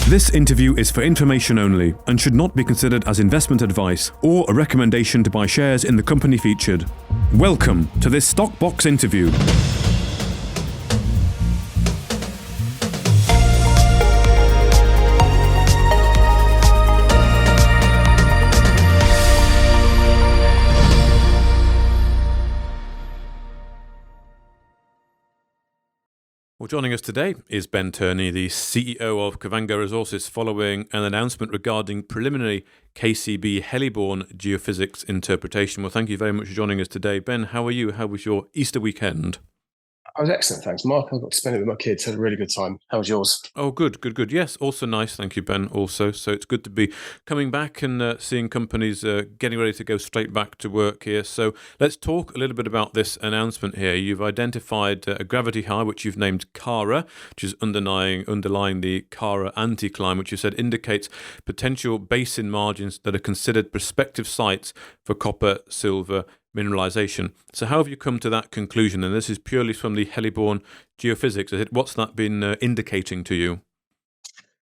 This interview is for information only and should not be considered as investment advice or a recommendation to buy shares in the company featured. Welcome to this Stock Box interview. Well, joining us today is Ben Turney, the CEO of Kavango Resources, following an announcement regarding preliminary KCB Heliborne Geophysics interpretation. Well, thank you very much for joining us today. Ben, how are you? How was your Easter weekend? I was excellent, thanks, Mark. I got to spend it with my kids. Had a really good time. How was yours? Oh, good. Yes, also nice. Thank you, Ben, also. So it's good to be coming back and seeing companies getting ready to go straight back to work here. So let's talk a little bit about this announcement here. You've identified a gravity high, which you've named Kara, which is underlying the Kara anticline, which you said indicates potential basin margins that are considered prospective sites for copper, silver, mineralization. So how have you come to that conclusion? And this is purely from the Heliborne Geophysics. What's that been indicating to you?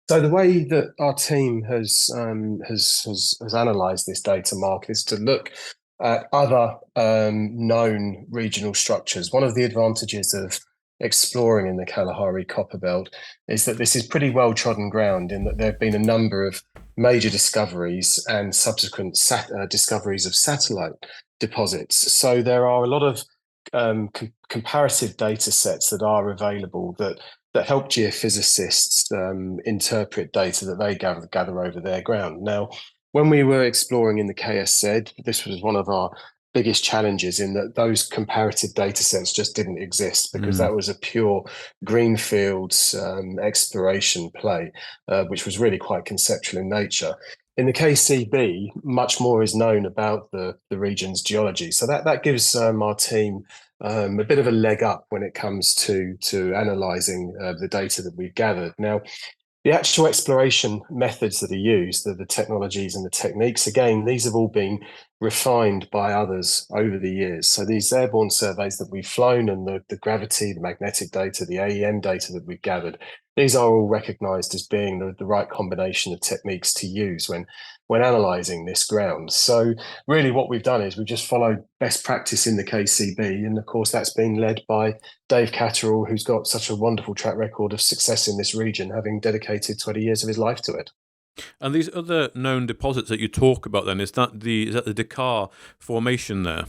So the way that our team has analysed this data, Mark, is to look at other known regional structures. One of the advantages of exploring in the Kalahari Copper Belt is that this is pretty well trodden ground, in that there have been a number of major discoveries and subsequent discoveries of satellite deposits. So there are a lot of comparative data sets that are available that help geophysicists interpret data that they gather over their ground. Now, when we were exploring in the KSZ, this was one of our biggest challenges, in that those comparative data sets just didn't exist, because that was a pure greenfields exploration play, which was really quite conceptual in nature. In the KCB, much more is known about the region's geology. So that gives our team a bit of a leg up when it comes to analysing the data that we've gathered. Now, the actual exploration methods that are used, the technologies and the techniques, again, these have all been refined by others over the years. So these airborne surveys that we've flown, and the gravity, the magnetic data, the AEM data that we've gathered, these are all recognised as being the right combination of techniques to use when analysing this ground. So really what we've done is we've just followed best practice in the KCB. And of course, that's been led by Dave Catterall, who's got such a wonderful track record of success in this region, having dedicated 20 years of his life to it. And these other known deposits that you talk about, then, is that the Dakar formation there?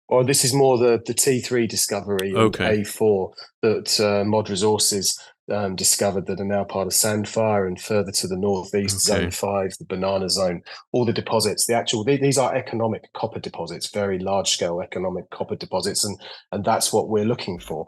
Or this is more the T3 discovery, okay, and A4 that Mod Resources discovered, that are now part of Sandfire, and further to the northeast, Zone 5, the Banana Zone, all the deposits. These are economic copper deposits, very large-scale economic copper deposits, and that's what we're looking for.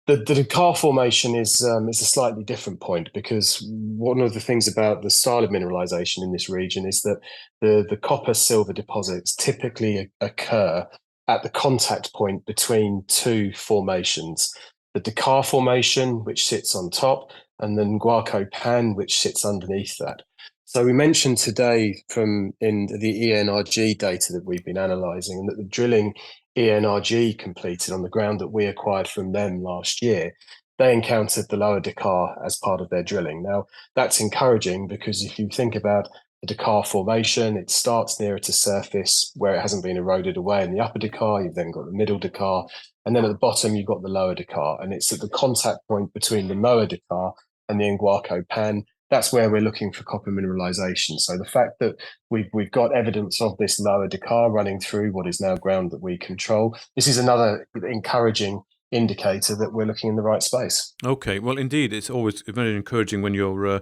The Dakar formation is a slightly different point, because one of the things about the style of mineralization in this region is that the copper silver deposits typically occur at the contact point between two formations: the Dakar formation, which sits on top, and the Nguako Pan, which sits underneath that. So we mentioned today in the ENRG data that we've been analysing, and that the drilling ENRG completed on the ground that we acquired from them last year, they encountered the lower Dakar as part of their drilling. Now, that's encouraging, because if you think about the Dakar formation, it starts nearer to surface where it hasn't been eroded away in the upper Dakar. You've then got the middle Dakar, and then at the bottom you've got the lower Dakar, and it's at the contact point between the lower Dakar and the Nguako Pan. That's where we're looking for copper mineralization. So the fact that we've got evidence of this lower Dakar running through what is now ground that we control, this is another encouraging indicator that we're looking in the right space. Okay, well, indeed, it's always very encouraging when you're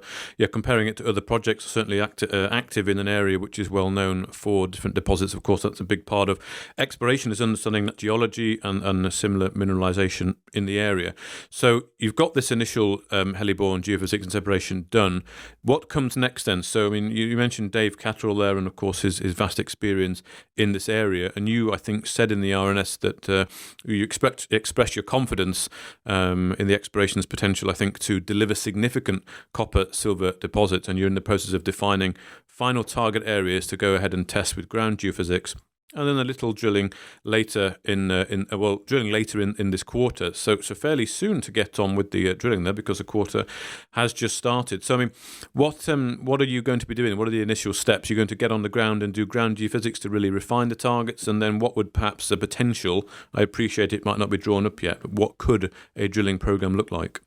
comparing it to other projects, certainly active in an area which is well known for different deposits. Of course, that's a big part of exploration, is understanding that geology and a similar mineralization in the area. So you've got this initial Heliborne Geophysics and separation done. What comes next then? So, I mean, you mentioned Dave Catterall there, and of course his vast experience in this area. And you, I think, said in the RNS that you express your confidence in the exploration's potential, I think, to deliver significant copper-silver deposits, and you're in the process of defining final target areas to go ahead and test with ground geophysics And then a little drilling later in this quarter. So fairly soon to get on with the drilling there, because the quarter has just started. So I mean, what are you going to be doing? What are the initial steps? You're going to get on the ground and do ground geophysics to really refine the targets, and then what would perhaps the potential? I appreciate it might not be drawn up yet, but what could a drilling program look like?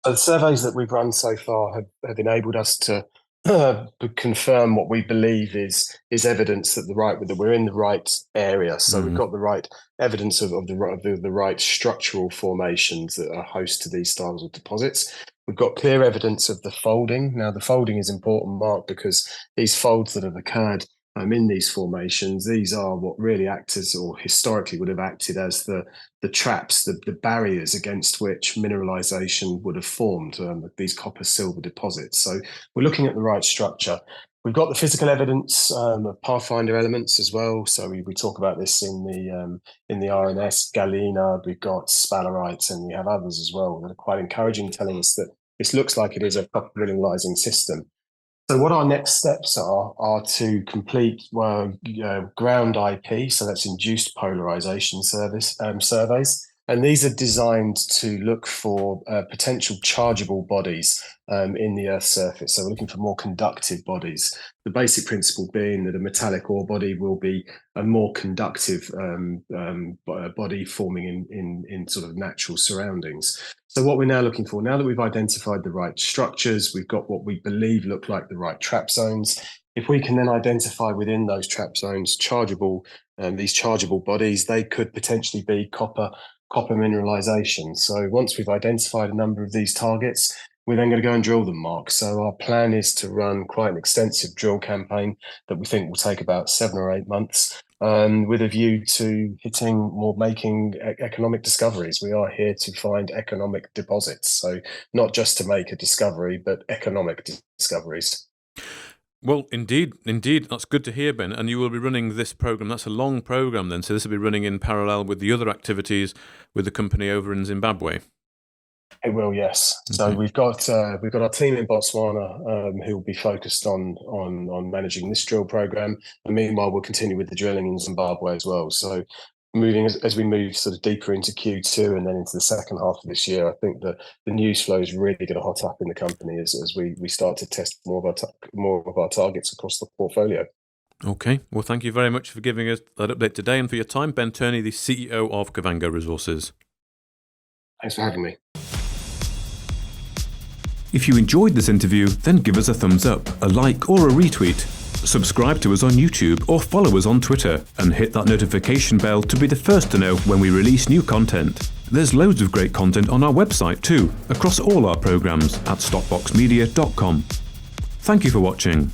So the surveys that we've run so far have enabled us to confirm what we believe is evidence that we're in the right area. So we've got the right evidence of the right structural formations that are host to these styles of deposits. We've got clear evidence of the folding. Now, the folding is important, Mark, because these folds that have occurred in these formations, these are what really act as, or historically would have acted as, the traps, the barriers against which mineralization would have formed, these copper-silver deposits. So we're looking at the right structure. We've got the physical evidence of pathfinder elements as well. So we talk about this in the RNS, galena, we've got spalerites, and we have others as well that are quite encouraging, telling us that this looks like it is a copper mineralizing system. So what our next steps are to complete ground IP, so that's induced polarization surveys, and these are designed to look for potential chargeable bodies in the Earth's surface. So we're looking for more conductive bodies. The basic principle being that a metallic ore body will be a more conductive body forming in sort of natural surroundings. So what we're now looking for, now that we've identified the right structures, we've got what we believe look like the right trap zones. If we can then identify within those trap zones these chargeable bodies, they could potentially be copper mineralization. So once we've identified a number of these targets, we're then going to go and drill them, Mark. So our plan is to run quite an extensive drill campaign that we think will take about 7 or 8 months, with a view to making economic discoveries. We are here to find economic deposits. So not just to make a discovery, but economic discoveries. Well, indeed, that's good to hear, Ben. And you will be running this program. That's a long program then. So this will be running in parallel with the other activities with the company over in Zimbabwe. It will, yes. Okay. So we've got our team in Botswana who will be focused on managing this drill program, and meanwhile we'll continue with the drilling in Zimbabwe as well. So as we move sort of deeper into Q2 and then into the second half of this year, I think the news flow is really going to hot up in the company as we start to test more of our targets across the portfolio. Okay. Well, thank you very much for giving us that update today and for your time, Ben Turney, the CEO of Kavango Resources. Thanks for having me. If you enjoyed this interview, then give us a thumbs up, a like or a retweet. Subscribe to us on YouTube or follow us on Twitter and hit that notification bell to be the first to know when we release new content. There's loads of great content on our website too, across all our programs at stopboxmedia.com. Thank you for watching.